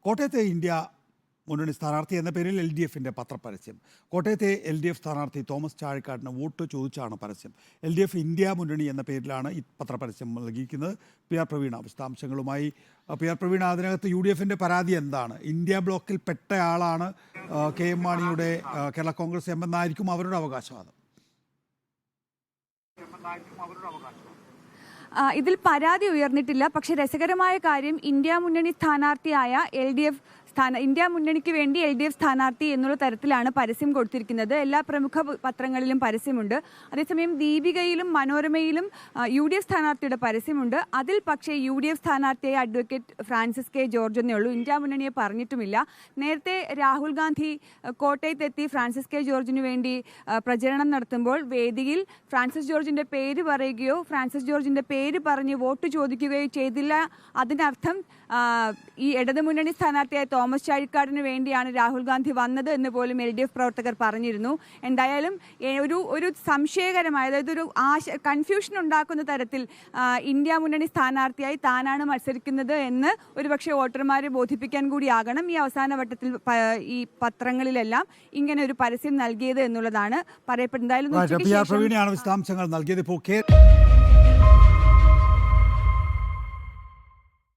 കോട്ടയത്തെ ഇന്ത്യ മുന്നണി സ്ഥാനാർത്ഥി എന്ന പേരിൽ LDFിൻ്റെ പത്രപരസ്യം. കോട്ടയത്തെ LDF സ്ഥാനാർത്ഥി തോമസ് ചാഴിക്കാടിന് വോട്ട് ചോദിച്ചാണ് പരസ്യം. LDF ഇന്ത്യ മുന്നണി എന്ന പേരിലാണ് ഈ പത്രപരസ്യം നൽകിയിരിക്കുന്നത്. PR പ്രവീണ വിശദാംശങ്ങളുമായി. PR പ്രവീണ, അതിനകത്ത് UDFിൻ്റെ പരാതി എന്താണ്? ഇന്ത്യ ബ്ലോക്കിൽ പെട്ടയാളാണ് KM മാണിയുടെ കേരള കോൺഗ്രസ് M എന്നായിരിക്കും അവരുടെ അവകാശവാദം. ഇതിൽ പരാതി ഉയർന്നിട്ടില്ല. പക്ഷേ രസകരമായ കാര്യം, ഇന്ത്യ മുന്നണി സ്ഥാനാർത്ഥിയായ ഇന്ത്യ മുന്നണിക്ക് വേണ്ടി LDF സ്ഥാനാർത്ഥി എന്നുള്ള തരത്തിലാണ് പരസ്യം കൊടുത്തിരിക്കുന്നത്. എല്ലാ പ്രമുഖ പത്രങ്ങളിലും പരസ്യമുണ്ട്. അതേസമയം ദീപികയിലും മനോരമയിലും UDF സ്ഥാനാർത്ഥിയുടെ പരസ്യമുണ്ട്. അതിൽ പക്ഷേ UDF സ്ഥാനാർത്ഥിയായ അഡ്വക്കേറ്റ് ഫ്രാൻസിസ് കെ ജോർജ് എന്നേ ഉള്ളൂ. ഇന്ത്യ മുന്നണിയെ പറഞ്ഞിട്ടുമില്ല. നേരത്തെ രാഹുൽ ഗാന്ധി കോട്ടയത്തെത്തി ഫ്രാൻസിസ് കെ ജോർജിന് വേണ്ടി പ്രചരണം നടത്തുമ്പോൾ വേദിയിൽ ഫ്രാൻസിസ് ജോർജിൻ്റെ പേര് പറയുകയോ ഫ്രാൻസിസ് ജോർജിൻ്റെ പേര് പറഞ്ഞ് വോട്ട് ചോദിക്കുകയോ ചെയ്തില്ല. അതിനർത്ഥം ഈ ഇടതുമുന്നണി സ്ഥാനാർത്ഥിയായ തോമസ് ചാഴിക്കാടിന് വേണ്ടിയാണ് രാഹുൽ ഗാന്ധി വന്നത് എന്ന് പോലും LDF പ്രവർത്തകർ പറഞ്ഞിരുന്നു. എന്തായാലും ഒരു സംശയകരമായ, അതായത് ഒരു കൺഫ്യൂഷൻ ഉണ്ടാക്കുന്ന തരത്തിൽ ഇന്ത്യ മുന്നണി സ്ഥാനാർത്ഥിയായി താനാണ് മത്സരിക്കുന്നത് എന്ന് ഒരുപക്ഷെ വോട്ടർമാരെ ബോധിപ്പിക്കാൻ കൂടിയാകണം ഈ അവസാന വട്ടത്തിൽ ഈ പത്രങ്ങളിലെല്ലാം ഇങ്ങനെ ഒരു പരസ്യം നൽകിയത് എന്നുള്ളതാണ് പറയപ്പെടുന്നത്. വിശദാംശങ്ങൾ നൽകിയത്. ഇപ്പോൾ